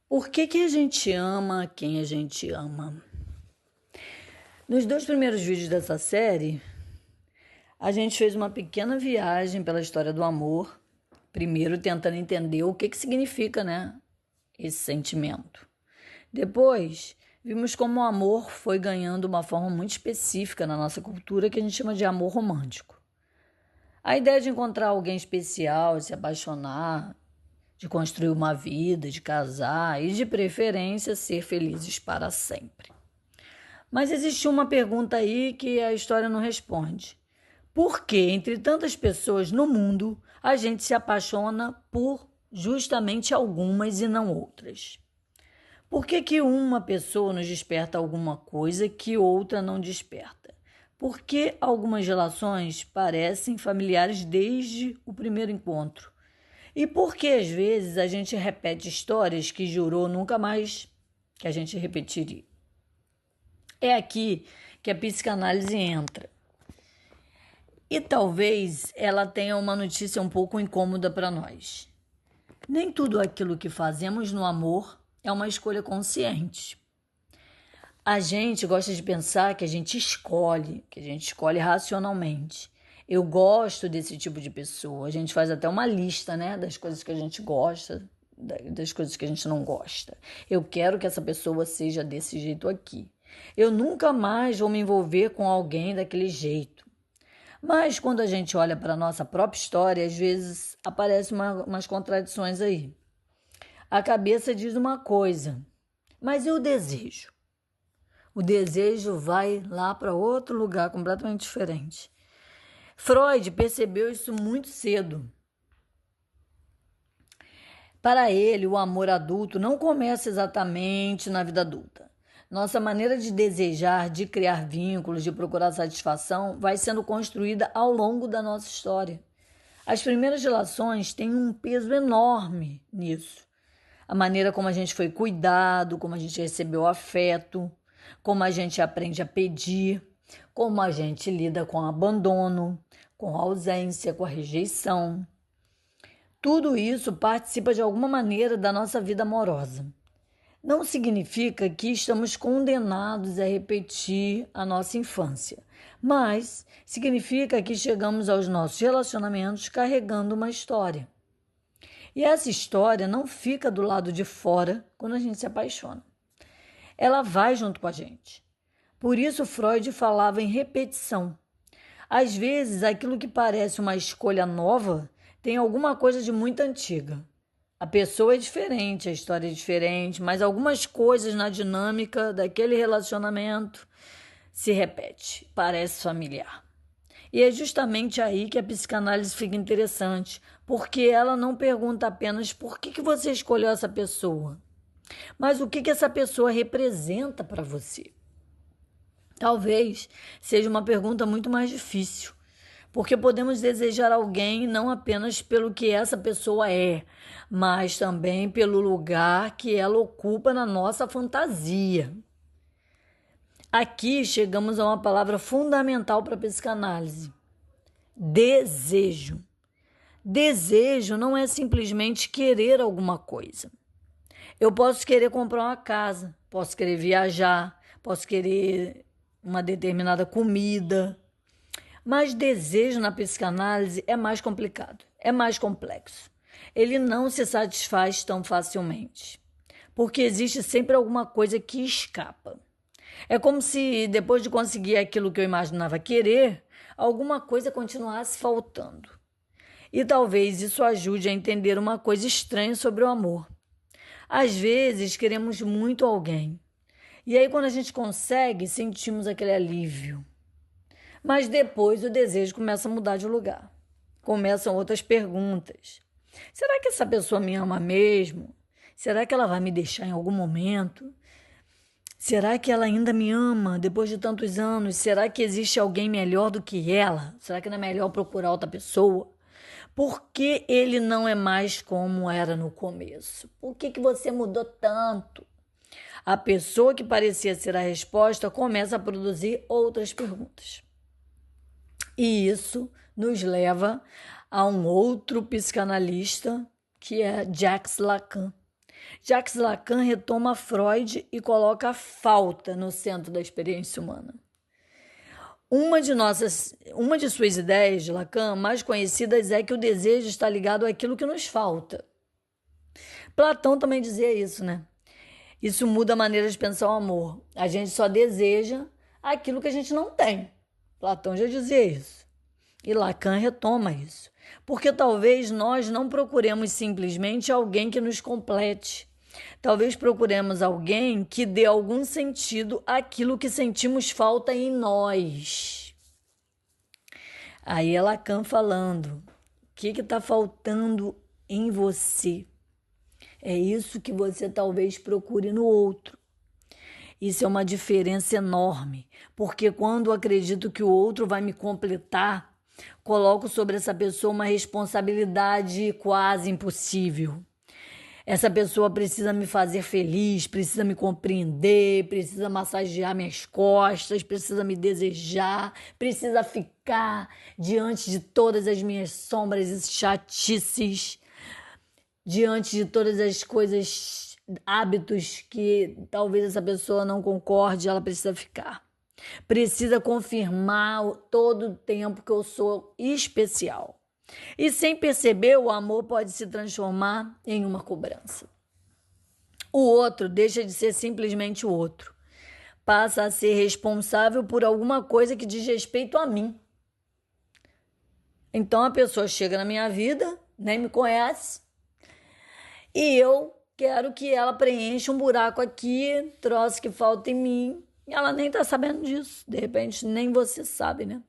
Por que a gente ama quem a gente ama? Nos 2 primeiros vídeos dessa série, a gente fez uma pequena viagem pela história do amor, primeiro tentando entender o que significa, esse sentimento. Depois, vimos como o amor foi ganhando uma forma muito específica na nossa cultura que a gente chama de amor romântico. A ideia de encontrar alguém especial, de se apaixonar, de construir uma vida, de casar e, de preferência, ser felizes para sempre. Mas existe uma pergunta aí que a história não responde. Por que, entre tantas pessoas no mundo, a gente se apaixona por justamente algumas e não outras? Por que uma pessoa nos desperta alguma coisa que outra não desperta? Por que algumas relações parecem familiares desde o primeiro encontro? E por que, às vezes, a gente repete histórias que jurou nunca mais que a gente repetiria? É aqui que a psicanálise entra. E talvez ela tenha uma notícia um pouco incômoda para nós. Nem tudo aquilo que fazemos no amor é uma escolha consciente. A gente gosta de pensar que a gente escolhe racionalmente. Eu gosto desse tipo de pessoa. A gente faz até uma lista, das coisas que a gente gosta, das coisas que a gente não gosta. Eu quero que essa pessoa seja desse jeito aqui. Eu nunca mais vou me envolver com alguém daquele jeito. Mas quando a gente olha para a nossa própria história, às vezes aparecem umas contradições aí. A cabeça diz uma coisa, mas e o desejo? O desejo vai lá para outro lugar completamente diferente. Freud percebeu isso muito cedo. Para ele, o amor adulto não começa exatamente na vida adulta. Nossa maneira de desejar, de criar vínculos, de procurar satisfação, vai sendo construída ao longo da nossa história. As primeiras relações têm um peso enorme nisso. A maneira como a gente foi cuidado, como a gente recebeu afeto, como a gente aprende a pedir, como a gente lida com o abandono, com a ausência, com a rejeição. Tudo isso participa de alguma maneira da nossa vida amorosa. Não significa que estamos condenados a repetir a nossa infância, mas significa que chegamos aos nossos relacionamentos carregando uma história. E essa história não fica do lado de fora quando a gente se apaixona. Ela vai junto com a gente. Por isso Freud falava em repetição. Às vezes, aquilo que parece uma escolha nova tem alguma coisa de muito antiga. A pessoa é diferente, a história é diferente, mas algumas coisas na dinâmica daquele relacionamento se repete, parece familiar. E é justamente aí que a psicanálise fica interessante, porque ela não pergunta apenas por que você escolheu essa pessoa, mas o que essa pessoa representa para você. Talvez seja uma pergunta muito mais difícil, porque podemos desejar alguém não apenas pelo que essa pessoa é, mas também pelo lugar que ela ocupa na nossa fantasia. Aqui chegamos a uma palavra fundamental para a psicanálise: desejo. Desejo não é simplesmente querer alguma coisa. Eu posso querer comprar uma casa, posso querer viajar, posso querer uma determinada comida. Mas desejo na psicanálise é mais complicado, é mais complexo. Ele não se satisfaz tão facilmente, porque existe sempre alguma coisa que escapa. É como se, depois de conseguir aquilo que eu imaginava querer, alguma coisa continuasse faltando. E talvez isso ajude a entender uma coisa estranha sobre o amor. Às vezes queremos muito alguém, e aí quando a gente consegue, sentimos aquele alívio. Mas depois o desejo começa a mudar de lugar. Começam outras perguntas. Será que essa pessoa me ama mesmo? Será que ela vai me deixar em algum momento? Será que ela ainda me ama depois de tantos anos? Será que existe alguém melhor do que ela? Será que não é melhor procurar outra pessoa? Por que ele não é mais como era no começo? Por que você mudou tanto? A pessoa que parecia ser a resposta começa a produzir outras perguntas. E isso nos leva a um outro psicanalista, que é Jacques Lacan. Jacques Lacan retoma Freud e coloca a falta no centro da experiência humana. Uma de suas ideias de Lacan mais conhecidas é que o desejo está ligado àquilo que nos falta. Platão também dizia isso, né? Isso muda a maneira de pensar o amor. A gente só deseja aquilo que a gente não tem. Platão já dizia isso. E Lacan retoma isso. Porque talvez nós não procuremos simplesmente alguém que nos complete. Talvez procuremos alguém que dê algum sentido àquilo que sentimos falta em nós. Aí é Lacan falando. O que está faltando em você? É isso que você talvez procure no outro. Isso é uma diferença enorme, porque quando acredito que o outro vai me completar, coloco sobre essa pessoa uma responsabilidade quase impossível. Essa pessoa precisa me fazer feliz, precisa me compreender, precisa massagear minhas costas, precisa me desejar, precisa ficar diante de todas as minhas sombras e chatices, diante de todas as coisas, hábitos que talvez essa pessoa não concorde, ela precisa ficar. Precisa confirmar todo o tempo que eu sou especial. E sem perceber, o amor pode se transformar em uma cobrança. O outro deixa de ser simplesmente o outro. Passa a ser responsável por alguma coisa que diz respeito a mim. Então a pessoa chega na minha vida, nem me conhece, e eu quero que ela preencha um buraco aqui, troço que falta em mim. E ela nem tá sabendo disso. De repente, nem você sabe, né?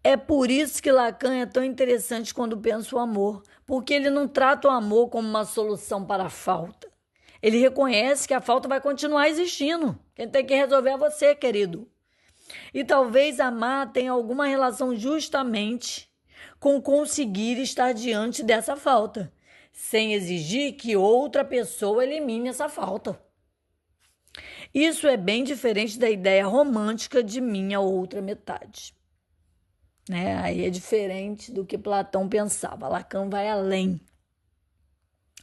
É por isso que Lacan é tão interessante quando pensa o amor. Porque ele não trata o amor como uma solução para a falta. Ele reconhece que a falta vai continuar existindo. Quem tem que resolver é você, querido. E talvez amar tenha alguma relação justamente com conseguir estar diante dessa falta, sem exigir que outra pessoa elimine essa falta. Isso é bem diferente da ideia romântica de minha outra metade. Né? Aí é diferente do que Platão pensava. Lacan vai além.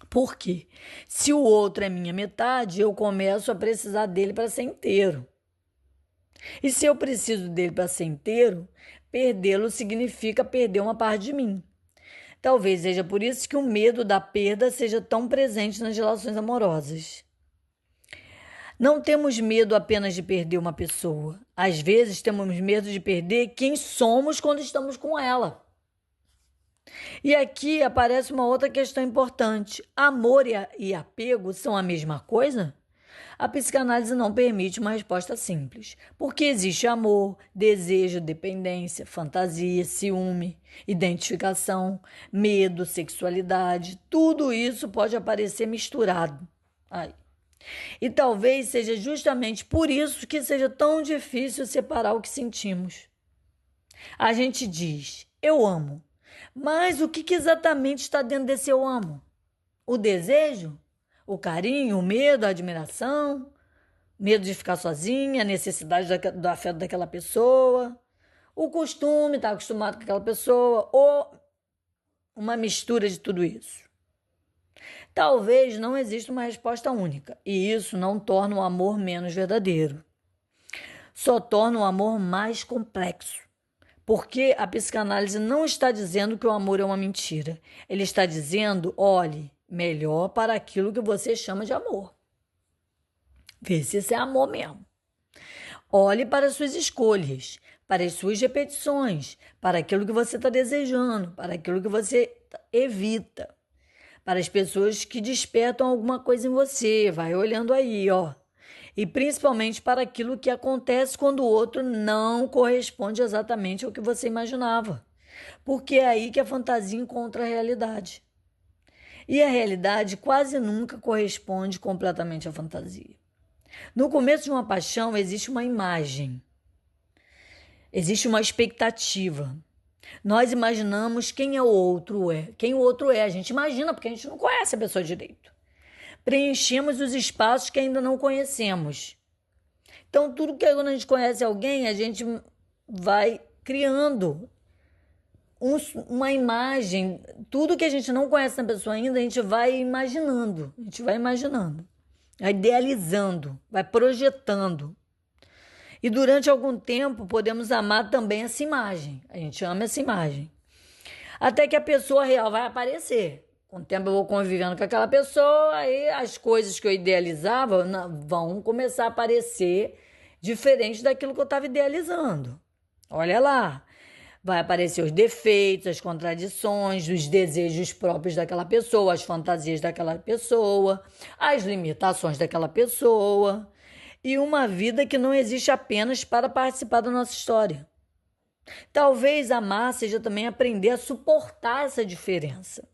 Por quê? Se o outro é minha metade, eu começo a precisar dele para ser inteiro. E se eu preciso dele para ser inteiro, perdê-lo significa perder uma parte de mim. Talvez seja por isso que o medo da perda seja tão presente nas relações amorosas. Não temos medo apenas de perder uma pessoa. Às vezes temos medo de perder quem somos quando estamos com ela. E aqui aparece uma outra questão importante. Amor e apego são a mesma coisa? A psicanálise não permite uma resposta simples, porque existe amor, desejo, dependência, fantasia, ciúme, identificação, medo, sexualidade. Tudo isso pode aparecer misturado. E talvez seja justamente por isso que seja tão difícil separar o que sentimos. A gente diz, eu amo, mas o que exatamente está dentro desse eu amo? O desejo? O carinho, o medo, a admiração, medo de ficar sozinha, a necessidade do afeto daquela pessoa, o costume, estar acostumado com aquela pessoa, ou uma mistura de tudo isso. Talvez não exista uma resposta única, e isso não torna o amor menos verdadeiro. Só torna o amor mais complexo. Porque a psicanálise não está dizendo que o amor é uma mentira. Ele está dizendo, olhe, melhor para aquilo que você chama de amor. Vê se isso é amor mesmo. Olhe para as suas escolhas, para as suas repetições, para aquilo que você está desejando, para aquilo que você evita, para as pessoas que despertam alguma coisa em você. Vai olhando aí, ó. E principalmente para aquilo que acontece quando o outro não corresponde exatamente ao que você imaginava. Porque é aí que a fantasia encontra a realidade. E a realidade quase nunca corresponde completamente à fantasia. No começo de uma paixão existe uma imagem, existe uma expectativa. Nós imaginamos quem o outro é. A gente imagina porque a gente não conhece a pessoa direito. Preenchemos os espaços que ainda não conhecemos. Então, tudo que quando a gente conhece alguém, a gente vai criando uma imagem, tudo que a gente não conhece na pessoa ainda, a gente vai imaginando, vai idealizando, vai projetando. E durante algum tempo podemos amar também essa imagem. A gente ama essa imagem. Até que a pessoa real vai aparecer. Com o tempo eu vou convivendo com aquela pessoa, aí as coisas que eu idealizava vão começar a aparecer diferente daquilo que eu estava idealizando. Olha lá. Vai aparecer os defeitos, as contradições, os desejos próprios daquela pessoa, as fantasias daquela pessoa, as limitações daquela pessoa. E uma vida que não existe apenas para participar da nossa história. Talvez amar seja também aprender a suportar essa diferença.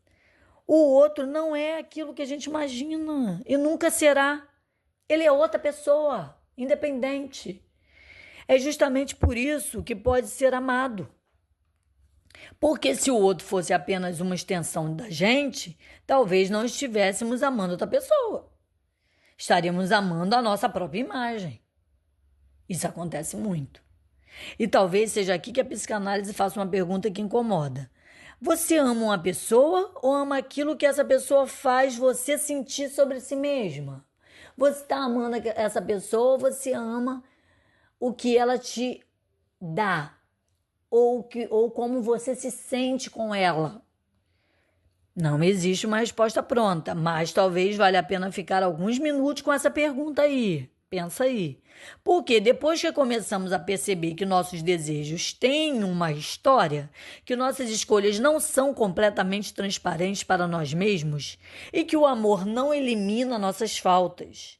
O outro não é aquilo que a gente imagina e nunca será. Ele é outra pessoa, independente. É justamente por isso que pode ser amado. Porque se o outro fosse apenas uma extensão da gente, talvez não estivéssemos amando outra pessoa. Estaríamos amando a nossa própria imagem. Isso acontece muito. E talvez seja aqui que a psicanálise faça uma pergunta que incomoda. Você ama uma pessoa ou ama aquilo que essa pessoa faz você sentir sobre si mesma? Você está amando essa pessoa ou você ama o que ela te dá? Ou como você se sente com ela? Não existe uma resposta pronta, mas talvez valha a pena ficar alguns minutos com essa pergunta aí. Pensa aí. Porque depois que começamos a perceber que nossos desejos têm uma história, que nossas escolhas não são completamente transparentes para nós mesmos e que o amor não elimina nossas faltas,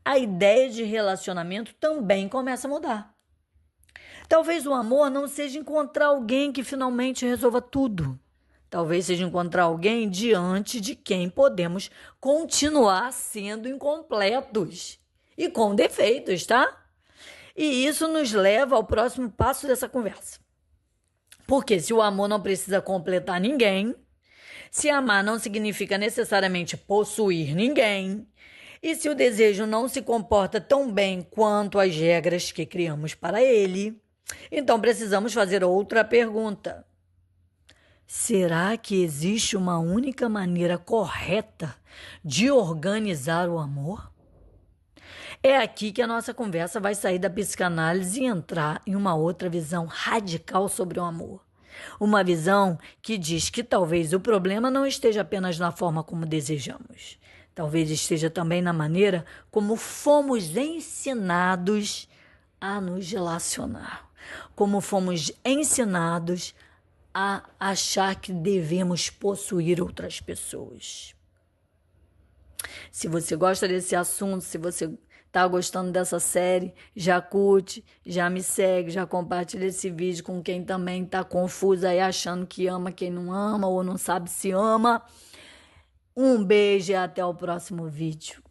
a ideia de relacionamento também começa a mudar. Talvez o amor não seja encontrar alguém que finalmente resolva tudo. Talvez seja encontrar alguém diante de quem podemos continuar sendo incompletos e com defeitos, tá? E isso nos leva ao próximo passo dessa conversa. Porque se o amor não precisa completar ninguém, se amar não significa necessariamente possuir ninguém, e se o desejo não se comporta tão bem quanto as regras que criamos para ele, então precisamos fazer outra pergunta. Será que existe uma única maneira correta de organizar o amor? É aqui que a nossa conversa vai sair da psicanálise e entrar em uma outra visão radical sobre o amor. Uma visão que diz que talvez o problema não esteja apenas na forma como desejamos. Talvez esteja também na maneira como fomos ensinados a nos relacionar. Como fomos ensinados a achar que devemos possuir outras pessoas. Se você gosta desse assunto, se você está gostando dessa série, já curte, já me segue, já compartilha esse vídeo com quem também está confuso aí, achando que ama quem não ama ou não sabe se ama. Um beijo e até o próximo vídeo.